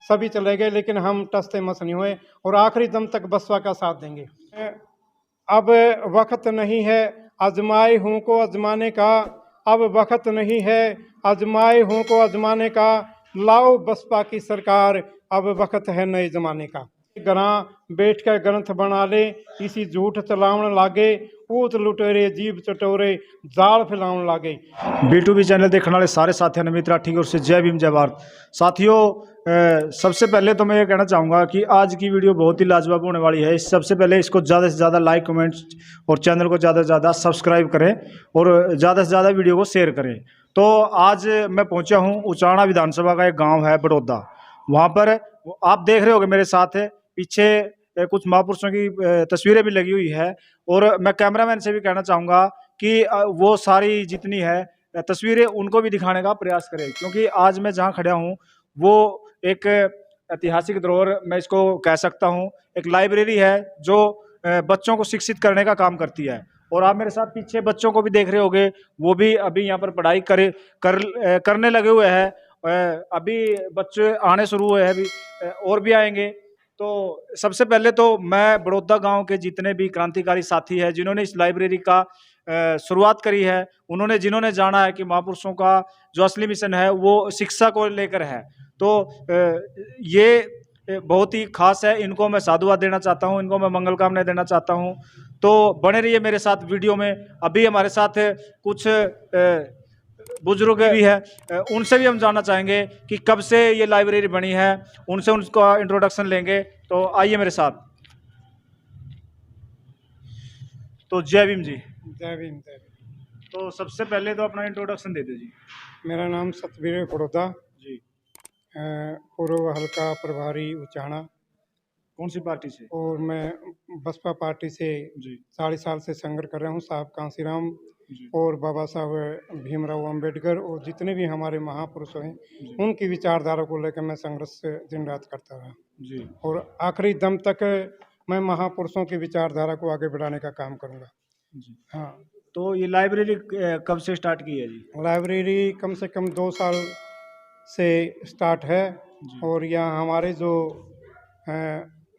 सभी चले गए, लेकिन हम टस से मस नहीं हुए और आखिरी दम तक बसपा का साथ देंगे। अब वक्त नहीं है आजमाए हूँ को आजमाने का, अब वक्त नहीं है आजमाए हूँ को आजमाने का, लाओ बसपा की सरकार, अब वक्त है नए जमाने का। गरां बैठ कर ग्रंथ बना ले, इसी झूठ चलावन लागे, ऊत लुटेरे जीव चटोरे जाल फैलावन लागे। B2B चैनल देखने वाले सारे साथियों ने मित्र ठीक और से जय भीम जय भारत। साथियों, सबसे पहले तो मैं ये कहना चाहूँगा कि आज की वीडियो बहुत ही लाजवाब होने वाली है। सबसे पहले इसको ज़्यादा से ज़्यादा लाइक कमेंट्स और चैनल को ज़्यादा से ज़्यादा सब्सक्राइब करें और ज़्यादा से ज़्यादा वीडियो को शेयर करें। तो आज मैं पहुँचा हूँ उचाणा विधानसभा का एक गाँव है बड़ौदा। वहाँ पर आप देख रहे होगे मेरे साथ पीछे कुछ महापुरुषों की तस्वीरें भी लगी हुई है और मैं कैमरामैन से भी कहना चाहूँगा कि वो सारी जितनी है तस्वीरें उनको भी दिखाने का प्रयास करें, क्योंकि आज मैं जहाँ खड़ा हूँ वो एक ऐतिहासिक धरोहर मैं इसको कह सकता हूँ। एक लाइब्रेरी है जो बच्चों को शिक्षित करने का काम करती है। और आप मेरे साथ पीछे बच्चों को भी देख रहे होंगे, वो भी अभी यहाँ पर पढ़ाई करने लगे हुए हैं। अभी बच्चे आने शुरू हुए हैं, अभी और भी आएंगे। तो सबसे पहले तो मैं बड़ौदा गांव के जितने भी क्रांतिकारी साथी हैं जिन्होंने इस लाइब्रेरी का शुरुआत करी है, जिन्होंने जाना है कि महापुरुषों का जो असली मिशन है वो शिक्षा को लेकर है, तो ये बहुत ही खास है। इनको मैं साधुवाद देना चाहता हूँ, इनको मैं मंगल कामनाएं देना चाहता हूँ। तो बने रहिए मेरे साथ वीडियो में। अभी हमारे साथ कुछ बुजुर्ग भी है, उनसे भी हम जानना चाहेंगे कि कब से ये लाइब्रेरी बनी है, उनसे उनका इंट्रोडक्शन लेंगे। तो आइए मेरे साथ। तो जय भीम जी। जय भीम जय भीम। तो सबसे पहले तो अपना इंट्रोडक्शन दे दीजिए। मेरा नाम सतवीर बड़ौदा जी। पूर्व हल्का प्रभारी उचाणा। कौन सी पार्टी से? और मैं बसपा पार्टी से जी 40 साल से संघर्ष कर रहा हूँ। साहब कांसीराम जी और बाबा साहब भीमराव अंबेडकर और जितने भी हमारे महापुरुष हैं जी उनकी विचारधारा को लेकर मैं संघर्ष दिन रात करता रहा जी और आखिरी दम तक मैं महापुरुषों की विचारधारा को आगे बढ़ाने का काम करूँगा। जी। हाँ, तो ये लाइब्रेरी कब से स्टार्ट की है जी? लाइब्रेरी कम से कम 2 साल से स्टार्ट है जी और यहाँ हमारे जो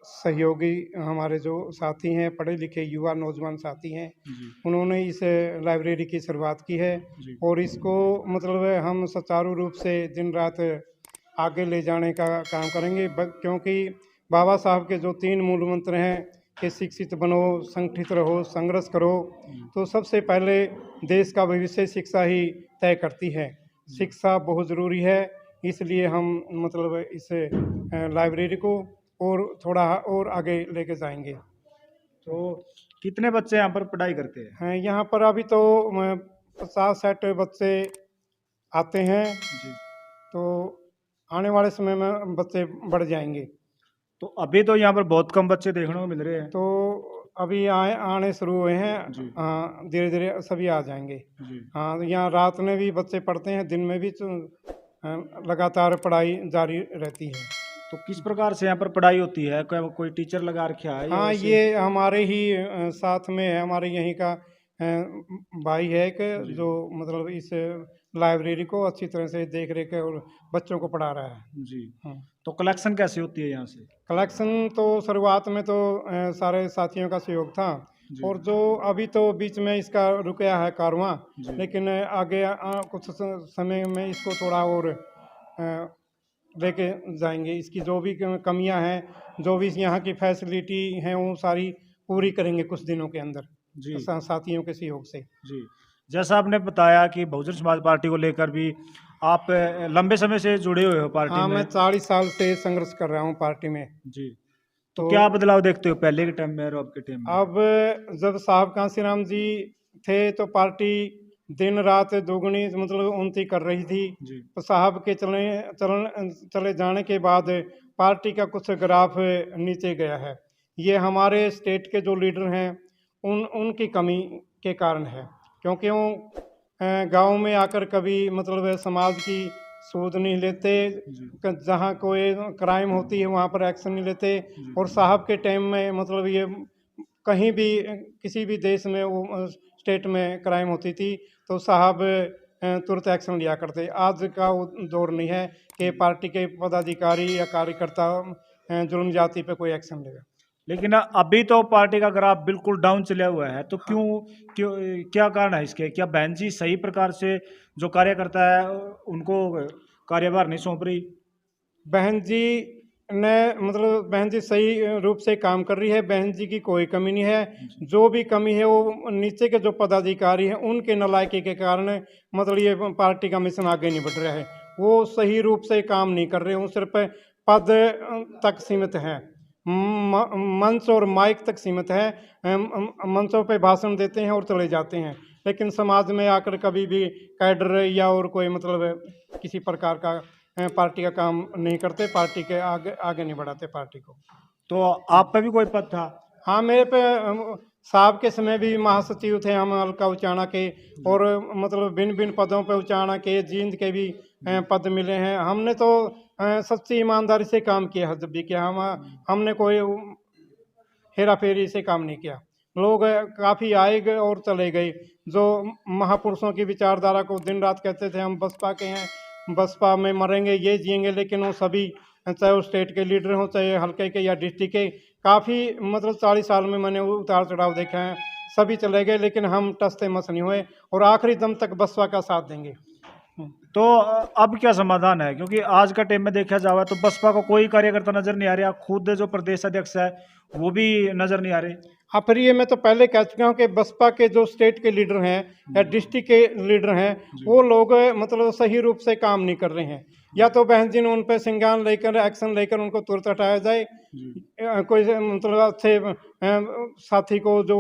सहयोगी हमारे जो साथी हैं, पढ़े लिखे युवा नौजवान साथी हैं, जी उन्होंने इस लाइब्रेरी की शुरुआत की है जी और इसको मतलब हम सुचारू रूप से दिन रात आगे ले जाने का काम करेंगे, क्योंकि बाबा साहब के जो 3 मूल मंत्र हैं कि शिक्षित बनो, संगठित रहो, संघर्ष करो, तो सबसे पहले देश का भविष्य शिक्षा ही तय करती है। शिक्षा बहुत ज़रूरी है, इसलिए हम मतलब इस लाइब्रेरी को और थोड़ा और आगे लेके जाएंगे। तो कितने बच्चे यहाँ पर पढ़ाई करते हैं? यहाँ पर अभी तो 50-60 बच्चे आते हैं, जी। तो आने वाले समय में बच्चे बढ़ जाएंगे। तो अभी तो यहाँ पर बहुत कम बच्चे देखने को मिल रहे हैं। तो अभी आने शुरू हुए हैं। जी। हाँ, धीरे धीरे सभी आ जाएंगे। जी हाँ, तो यहाँ रात में भी बच्चे पढ़ते हैं, दिन में भी लगातार पढ़ाई जारी रहती है। तो किस प्रकार से यहाँ पर पढ़ाई होती है? कोई टीचर लगा रखा है? हाँ, ये हमारे ही साथ में है, हमारे यहीं का भाई है कि जो मतलब इस लाइब्रेरी को अच्छी तरह से देख रेख और बच्चों को पढ़ा रहा है। जी। हाँ, तो कलेक्शन कैसे होती है यहाँ से? कलेक्शन तो शुरुआत में तो सारे साथियों का सहयोग था जी। और जो अभी तो बीच में इसका रुकया है कारवां, जी। लेकिन आगे कुछ समय में इसको थोड़ा और लेके जाएंगे। इसकी जो भी कमियां हैं, जो भी यहाँ की फैसिलिटी हैं, वो सारी पूरी करेंगे कुछ दिनों के अंदर जी साथियों के सहयोग से। जी। जैसा आपने बताया कि बहुजन समाज पार्टी को लेकर भी आप लंबे समय से जुड़े हुए हो पार्टी हाँ, में। मैं 40 साल से संघर्ष कर रहा हूँ पार्टी में। जी। तो क्या बदलाव देखते हो पहले के टाइम में और अब के टाइम में? अब जब साहब कांसीराम जी थे तो पार्टी दिन रात दोगुनी मतलब उन्नति कर रही थी। जी तो साहब के चले जाने के बाद पार्टी का कुछ ग्राफ नीचे गया है। ये हमारे स्टेट के जो लीडर हैं उनकी कमी के कारण है, क्योंकि वो गांव में आकर कभी मतलब समाज की सूद नहीं लेते, जी जहाँ कोई क्राइम होती है वहाँ पर एक्शन नहीं लेते। जी और साहब के टाइम में मतलब ये कहीं भी किसी भी देश में वो स्टेट में क्राइम होती थी तो साहब तुरंत एक्शन लिया करते। आज का वो दौर नहीं है कि पार्टी के पदाधिकारी या कार्यकर्ता जुल्म जाति पे कोई एक्शन लेगा। लेकिन अभी तो पार्टी का ग्राफ बिल्कुल डाउन चला हुआ है, तो क्यों क्यों क्या कारण है इसके? क्या बहन जी सही प्रकार से जो कार्यकर्ता है उनको कार्यभार नहीं सौंप रही? बहन जी ने मतलब बहन जी सही रूप से काम कर रही है। बहन जी की कोई कमी नहीं है। जो भी कमी है वो नीचे के जो पदाधिकारी हैं उनके नालायकी के कारण मतलब ये पार्टी का मिशन आगे नहीं बढ़ रहा है। वो सही रूप से काम नहीं कर रहे, वो सिर्फ पद तक सीमित हैं, मंच और माइक तक सीमित है। मंचों पे भाषण देते हैं और चले जाते हैं, लेकिन समाज में आकर कभी भी कैडर या और कोई मतलब किसी प्रकार का पार्टी का काम नहीं करते, पार्टी के आगे नहीं बढ़ाते पार्टी को। तो आप पे भी कोई पद था? हाँ, मेरे पे साहब के समय भी महासचिव थे हम हल्का उचाना के, और मतलब भिन्न भिन्न पदों पे उचाना के जींद के भी पद मिले हैं। हमने तो सच्ची ईमानदारी से काम किया है जब भी किया। हमने कोई हेरा फेरी से काम नहीं किया। लोग काफ़ी आए गए और चले गए, जो महापुरुषों की विचारधारा को दिन रात कहते थे हम बसपा के हैं, बसपा में मरेंगे, ये जिएंगे, लेकिन वो सभी चाहे वो स्टेट के लीडर हों चाहे हल्के के या डिस्ट्रिक्ट के, काफ़ी मतलब 40 साल में मैंने उतार चढ़ाव देखा है, सभी चले गए, लेकिन हम टसते मस नहीं हुए और आखिरी दम तक बसपा का साथ देंगे। तो अब क्या समाधान है? क्योंकि आज का टाइम में देखा जाए तो बसपा को कोई कार्यकर्ता नजर नहीं आ रहा, खुद जो प्रदेश अध्यक्ष है वो भी नजर नहीं आ रहे। हाँ, फिर ये मैं तो पहले कह चुका हूँ कि बसपा के जो स्टेट के लीडर हैं या डिस्ट्रिक्ट के लीडर हैं वो लोग मतलब सही रूप से काम नहीं कर रहे हैं। या तो बहन जी ने उन पर संज्ञान लेकर एक्शन लेकर उनको तुरंत हटाया जाए, कोई मतलब अच्छे साथी को जो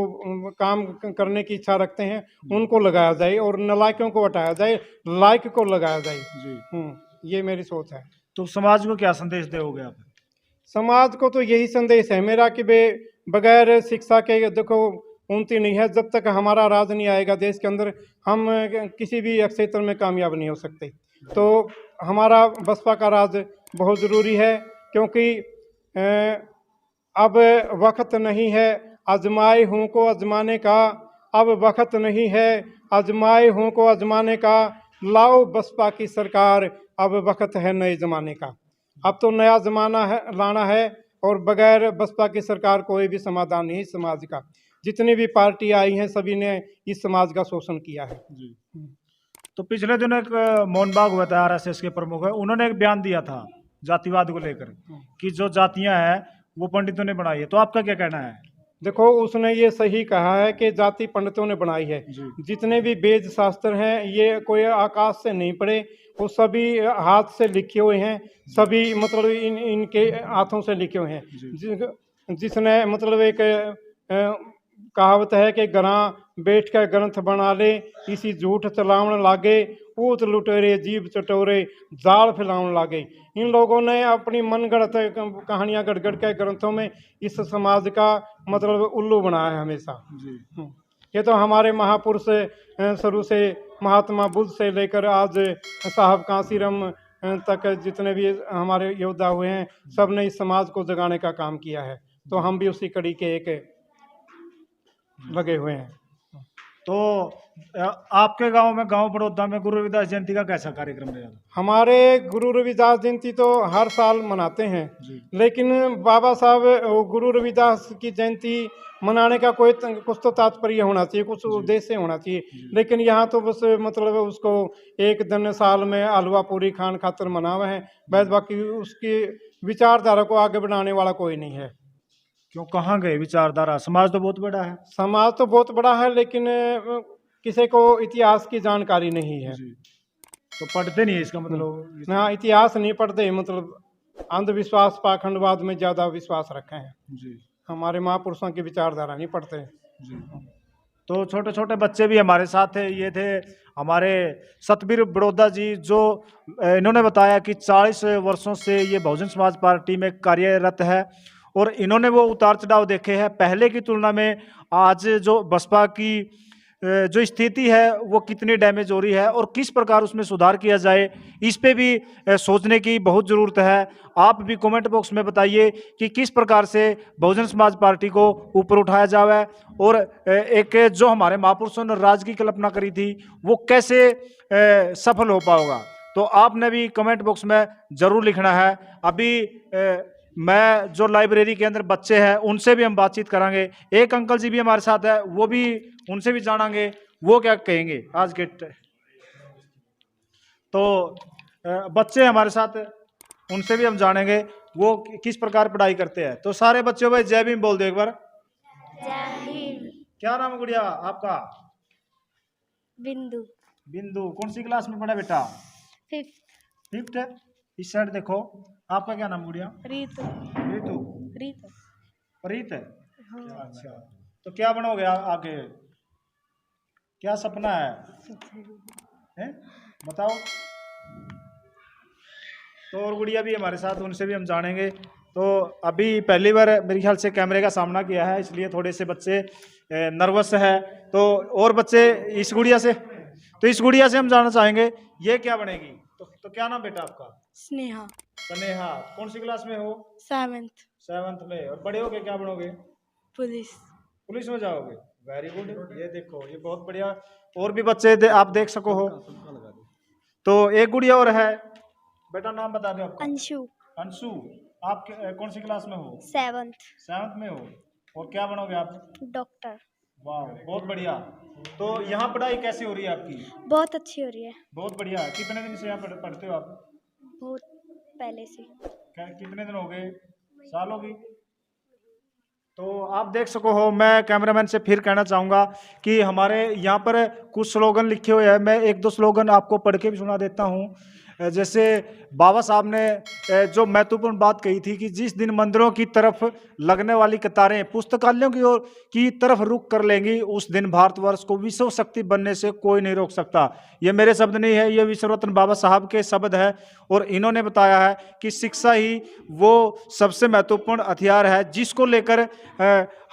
काम करने की इच्छा रखते हैं उनको लगाया जाए और नालायकों को हटाया जाए, लायक को लगाया जाए। ये मेरी सोच है। तो समाज को क्या संदेश दोगे आप? समाज को तो यही संदेश है मेरा कि बे बगैर शिक्षा के देखो उन्नति नहीं है। जब तक हमारा राज नहीं आएगा देश के अंदर, हम किसी भी क्षेत्र में कामयाब नहीं हो सकते। तो हमारा बसपा का राज बहुत ज़रूरी है, क्योंकि अब वक्त नहीं है आजमाए हूँ को आजमाने का, अब वक्त नहीं है आजमाए हूँ को आजमाने का, लाओ बसपा की सरकार, अब वक्त है नए ज़माने का। अब तो नया ज़माना है लाना है, और बगैर बसपा की सरकार कोई भी समाधान नहीं समाज का। जितनी भी पार्टी आई हैं सभी ने इस समाज का शोषण किया है। जी। तो पिछले दिनों एक मोहन बाग हुआ था, आरएसएस के प्रमुख है, उन्होंने एक बयान दिया था जातिवाद को लेकर कि जो जातियां हैं वो पंडितों ने बनाई है। तो आपका क्या कहना है? देखो, उसने ये सही कहा है कि जाति पंडितों ने बनाई है। जितने भी वेद शास्त्र हैं ये कोई आकाश से नहीं पड़े, वो सभी हाथ से लिखे हुए हैं, सभी मतलब इनके हाथों से लिखे हुए हैं। जिसने मतलब एक कहावत है कि गरा बैठ कर ग्रंथ बना ले, इसी झूठ चलावन लागे, ऊत लुटेरे जीव चटोरे जाल फैलावन लागे। इन लोगों ने अपनी मनगढ़ंत कहानियां गढ़ गढ़ के ग्रंथों में इस समाज का मतलब उल्लू बनाया है हमेशा। ये तो हमारे महापुरुष शुरू से महात्मा बुद्ध से लेकर आज साहब कांसीराम तक जितने भी हमारे योद्धा हुए हैं, सब ने इस समाज को जगाने का काम किया है। तो हम भी उसी कड़ी के एक लगे हुए हैं। तो आपके गांव में, गांव बड़ौदा में गुरु रविदास जयंती का कैसा कार्यक्रम रहेगा? हमारे गुरु रविदास जयंती तो हर साल मनाते हैं, लेकिन बाबा साहब गुरु रविदास की जयंती मनाने का कोई कुछ तो तात्पर्य होना चाहिए, कुछ उद्देश्य होना चाहिए। लेकिन यहाँ तो बस मतलब उसको एक दिन साल में हलवा पूरी खान खातर मना हुआ है, बस बाकी उसकी विचारधारा को आगे बढ़ाने वाला कोई नहीं है। क्यों, कहाँ गए विचारधारा? समाज तो बहुत बड़ा है। समाज तो बहुत बड़ा है, लेकिन किसी को इतिहास की जानकारी नहीं है। तो पढ़ते नहीं है इसका मतलब? हाँ, इतिहास नहीं पढ़ते, मतलब अंधविश्वास पाखंडवाद में ज़्यादा विश्वास रखे हैं जी। हमारे महापुरुषों की विचारधारा नहीं पढ़ते जी। तो छोटे छोटे बच्चे भी हमारे साथ थे, ये थे हमारे सतबीर बड़ौदा जी, जो इन्होंने बताया कि 40 वर्षों से ये बहुजन समाज पार्टी में कार्यरत है और इन्होंने वो उतार चढ़ाव देखे हैं। पहले की तुलना में आज जो बसपा की जो स्थिति है वो कितनी डैमेज हो रही है और किस प्रकार उसमें सुधार किया जाए, इस पे भी सोचने की बहुत ज़रूरत है। आप भी कमेंट बॉक्स में बताइए कि किस प्रकार से बहुजन समाज पार्टी को ऊपर उठाया जाए और एक जो हमारे महापुरुषों ने राज की कल्पना करी थी वो कैसे सफल हो पाएगा। तो आपने भी कमेंट बॉक्स में ज़रूर लिखना है। अभी मैं जो लाइब्रेरी के अंदर बच्चे हैं उनसे भी हम बातचीत करेंगे। एक अंकल जी भी हमारे साथ है, वो भी उनसे भी जानेंगे वो क्या कहेंगे आज के तो बच्चे हमारे साथ, उनसे भी हम जानेंगे वो किस प्रकार पढ़ाई करते हैं। तो सारे बच्चों भाई जय भीम बोल दो एक बार। जय भीम। क्या नाम है गुड़िया आपका? बिंदु। बिंदु। कौन सी क्लास में पढ़ा बेटा? 5th। 5th। इस साइड देखो। आपका क्या नाम गुड़िया? रीतु। ऋतु। रीतु। प्रीत है। हाँ। अच्छा, तो क्या बनोगे आगे? क्या सपना है? बताओ। तो और गुड़िया भी हमारे साथ, उनसे भी हम जानेंगे। तो अभी पहली बार मेरे ख्याल से कैमरे का सामना किया है, इसलिए थोड़े से बच्चे नर्वस है। तो और बच्चे इस गुड़िया से, तो इस गुड़िया से हम जानना चाहेंगे ये क्या बनेगी। तो क्या नाम बेटा आपका? स्नेहा। स्नेहा। कौन सी क्लास में हो? 7th। 7th में। और बड़े होके क्या बनोगे? पुलिस। पुलिस में जाओगे? Very good. ये देखो, ये बहुत बढ़िया। और भी बच्चे आप देख सको हो। तो एक गुड़िया और है, बेटा नाम बता दो आपका। अंशु। अंशु। आप कौन सी क्लास में हो? 7th। 7th में हो। और क्या बनोगे आप? डॉक्टर। वाह, बहुत बढ़िया। तो यहाँ पढ़ाई कैसी हो रही है आपकी? बहुत अच्छी हो रही है। बहुत बढ़िया। कितने दिन से यहाँ पढ़ते हो आप? बहुत पहले से। कितने दिन हो गए? साल होगी। तो आप देख सको हो, मैं कैमरामैन से फिर कहना चाहूँगा कि हमारे यहाँ पर कुछ स्लोगन लिखे हुए हैं। मैं एक दो स्लोगन आपको पढ़ के भी सुना देता हूँ। जैसे बाबा साहब ने जो महत्वपूर्ण बात कही थी कि जिस दिन मंदिरों की तरफ लगने वाली कतारें पुस्तकालयों की ओर की तरफ रुख कर लेंगी, उस दिन भारतवर्ष को विश्व शक्ति बनने से कोई नहीं रोक सकता। ये मेरे शब्द नहीं है, ये विश्व रत्न बाबा साहब के शब्द है। और इन्होंने बताया है कि शिक्षा ही वो सबसे महत्वपूर्ण हथियार है जिसको लेकर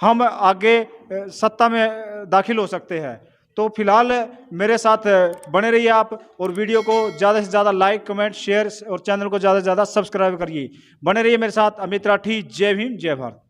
हम आगे सत्ता में दाखिल हो सकते हैं। तो फिलहाल मेरे साथ बने रहिए आप और वीडियो को ज़्यादा से ज़्यादा लाइक, कमेंट, शेयर और चैनल को ज़्यादा से ज़्यादा सब्सक्राइब करिए। बने रहिए मेरे साथ। अमित राठी। जय भीम, जय भारत।